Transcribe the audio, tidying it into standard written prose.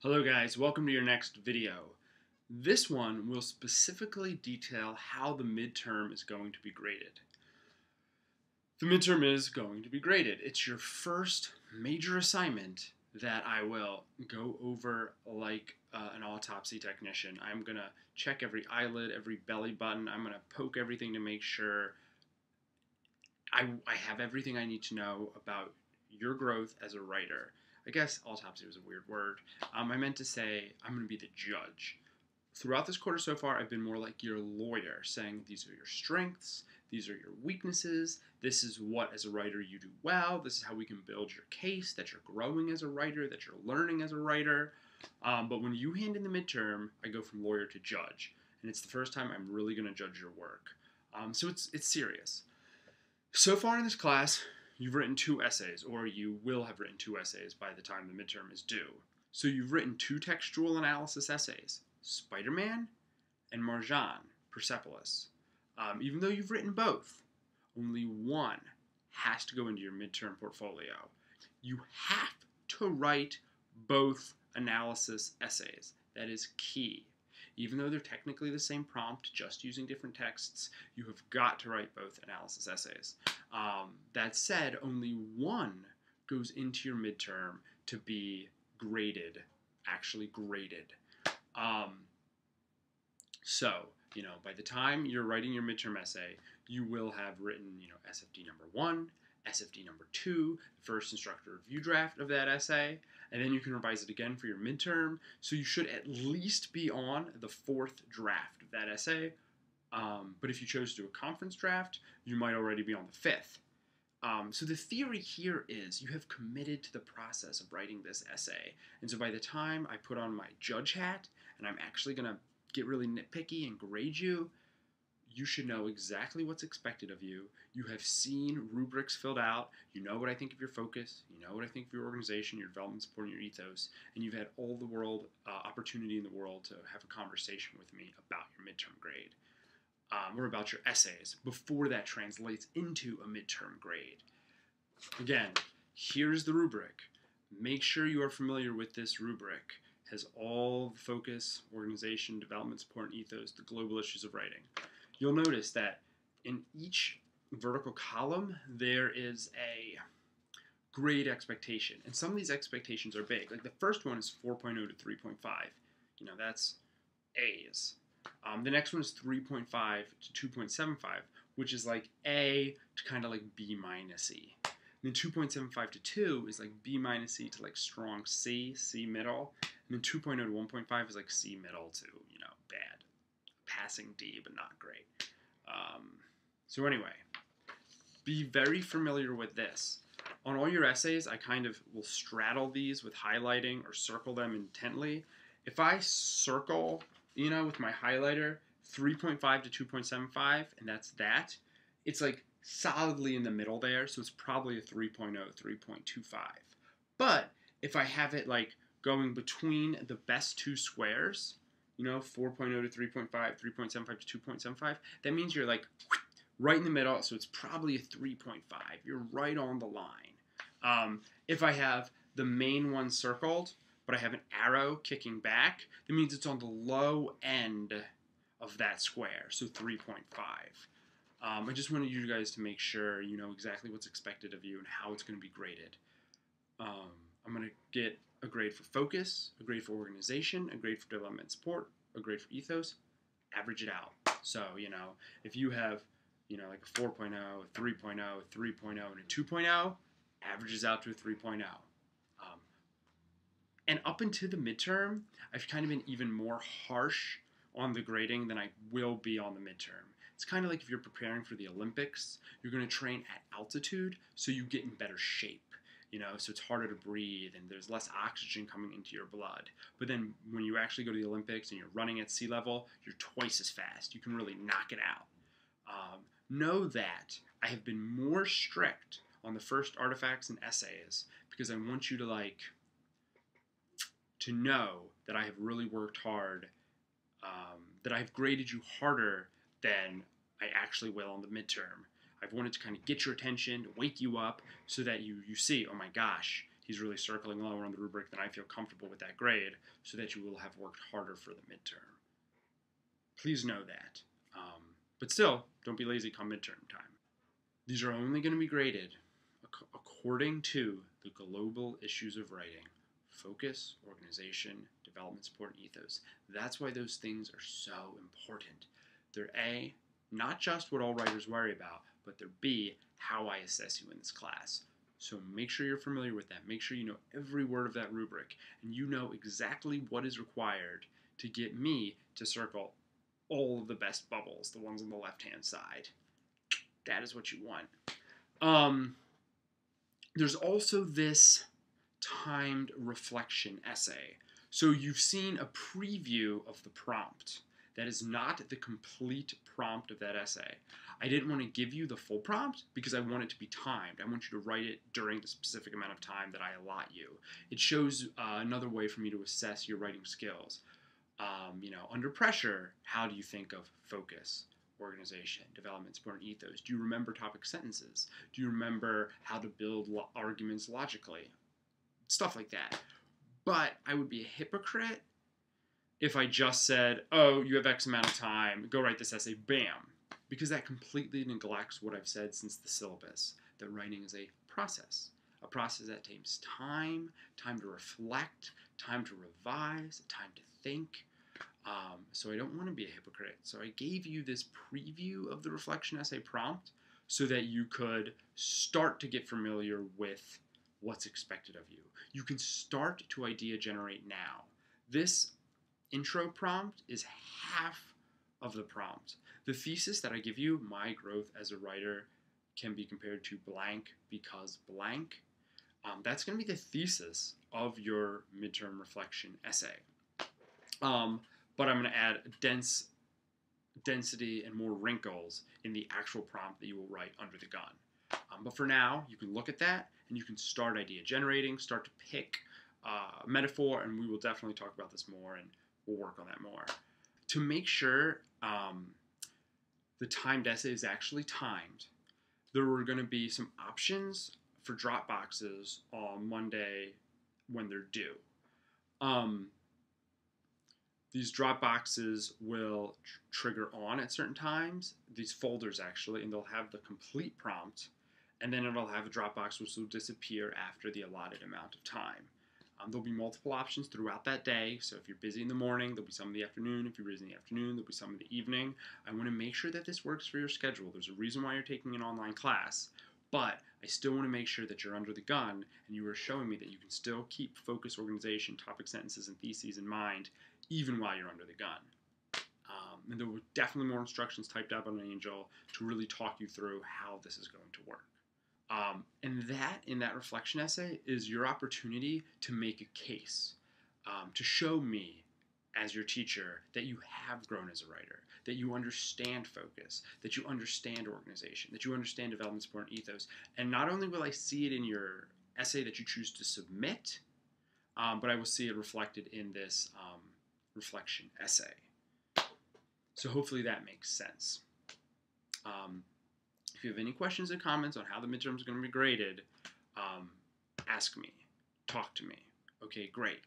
Hello guys, welcome to your next video. This one will specifically detail how the midterm is going to be graded. The midterm is going to be graded. It's your first major assignment that I will go over like an autopsy technician. I'm going to check every eyelid, every belly button. I'm going to poke everything to make sure I have everything I need to know about your growth as a writer. I guess autopsy was a weird word. I meant to say I'm going to be the judge. Throughout this quarter so far, I've been more like your lawyer, saying these are your strengths, these are your weaknesses, this is what as a writer you do well, this is how we can build your case, that you're growing as a writer, that you're learning as a writer. But when you hand in the midterm, I go from lawyer to judge. And it's the first time I'm really going to judge your work. So it's serious. So far in this class, you've written 2 essays, or you will have written 2 essays by the time the midterm is due. So you've written 2 textual analysis essays, Spider-Man and Marjan, Persepolis. Even though you've written both, only one has to go into your midterm portfolio. You have to write both analysis essays. That is key. Even though they're technically the same prompt, just using different texts, you have got to write both analysis essays. That said, only one goes into your midterm to be graded, actually graded. So, by the time you're writing your midterm essay, you will have written, SFD number 1, SFD number 2, the first instructor review draft of that essay, and then you can revise it again for your midterm. So you should at least be on the 4th draft of that essay. But if you chose to do a conference draft, you might already be on the 5th. So the theory here is you have committed to the process of writing this essay. And so by the time I put on my judge hat and I'm actually going to get really nitpicky and grade you, you should know exactly what's expected of you. You have seen rubrics filled out. You know what I think of your focus. You know what I think of your organization, your development support, and your ethos. And you've had all the world opportunity in the world to have a conversation with me about your midterm grade. Or about your essays before that translates into a midterm grade. Again, here's the rubric. Make sure you are familiar with this rubric. It has all the focus, organization, development support, and ethos, the global issues of writing. You'll notice that in each vertical column, there is a grade expectation. And some of these expectations are big. Like the first one is 4.0 to 3.5. That's A's. The next one is 3.5 to 2.75, which is like A to kind of like B minus E. And then 2.75 to 2 is like B minus E to like strong C, C middle. And then 2.0 to 1.5 is like C middle to, bad. Passing D, but not great. So anyway, be very familiar with this. On all your essays, I kind of will straddle these with highlighting or circle them intently. If I circle, with my highlighter, 3.5 to 2.75, and that's that, it's like solidly in the middle there, so it's probably a 3.0, 3.25. But if I have it like going between the best 2 squares, 4.0 to 3.5, 3.75 to 2.75, that means you're like right in the middle, so it's probably a 3.5. You're right on the line. If I have the main one circled, but I have an arrow kicking back, that means it's on the low end of that square, so 3.5. I just wanted you guys to make sure you know exactly what's expected of you and how it's going to be graded. I'm going to get a grade for focus, a grade for organization, a grade for development support, a grade for ethos, average it out. So, if you have, like a 4.0, a 3.0, a 3.0, and a 2.0, averages out to a 3.0. And up until the midterm, I've kind of been even more harsh on the grading than I will be on the midterm. It's kind of like if you're preparing for the Olympics, you're going to train at altitude so you get in better shape. So it's harder to breathe and there's less oxygen coming into your blood. But then when you actually go to the Olympics and you're running at sea level, you're twice as fast. You can really knock it out. Know that I have been more strict on the first artifacts and essays because I want you to know that I have really worked hard, that I've graded you harder than I actually will on the midterm. I've wanted to kind of get your attention, to wake you up, so that you see, oh my gosh, he's really circling lower on the rubric, then I feel comfortable with that grade, so that you will have worked harder for the midterm. Please know that. But still, don't be lazy come midterm time. These are only going to be graded according to the global issues of writing: focus, organization, development, support, and ethos. That's why those things are so important. They're A, not just what all writers worry about, but they're B, how I assess you in this class. So make sure you're familiar with that. Make sure you know every word of that rubric, and you know exactly what is required to get me to circle all of the best bubbles, the ones on the left-hand side. That is what you want. There's also this timed reflection essay. So you've seen a preview of the prompt. That is not the complete prompt of that essay. I didn't want to give you the full prompt because I want it to be timed. I want you to write it during the specific amount of time that I allot you. It shows another way for me to assess your writing skills. Under pressure, how do you think of focus, organization, development, support, and ethos? Do you remember topic sentences? Do you remember how to build arguments logically? Stuff like that. But I would be a hypocrite if I just said, oh, you have X amount of time, go write this essay, bam. Because that completely neglects what I've said since the syllabus, that writing is a process that takes time to reflect, time to revise, time to think. So I don't want to be a hypocrite. So I gave you this preview of the reflection essay prompt so that you could start to get familiar with what's expected of you. You can start to idea generate now. This intro prompt is half of the prompt. The thesis that I give you, my growth as a writer can be compared to blank because blank. That's going to be the thesis of your midterm reflection essay. But I'm going to add density and more wrinkles in the actual prompt that you will write under the gun. But for now, you can look at that and you can start idea generating, start to pick a metaphor, and we will definitely talk about this more and we'll work on that more. To make sure the timed essay is actually timed, there were going to be some options for drop boxes on Monday when they're due. These drop boxes will trigger on at certain times, these folders actually, and they'll have the complete prompt, and then it'll have a drop box which will disappear after the allotted amount of time. There'll be multiple options throughout that day, so if you're busy in the morning, there'll be some in the afternoon. If you're busy in the afternoon, there'll be some in the evening. I want to make sure that this works for your schedule. There's a reason why you're taking an online class, but I still want to make sure that you're under the gun and you are showing me that you can still keep focus, organization, topic sentences, and theses in mind even while you're under the gun. And there were definitely more instructions typed up on Angel to really talk you through how this is going to work. And that, in that reflection essay, is your opportunity to make a case, to show me as your teacher that you have grown as a writer, that you understand focus, that you understand organization, that you understand development, support, and ethos. And not only will I see it in your essay that you choose to submit, but I will see it reflected in this reflection essay. So hopefully that makes sense. If you have any questions or comments on how the midterm is going to be graded, ask me, talk to me. Okay, great.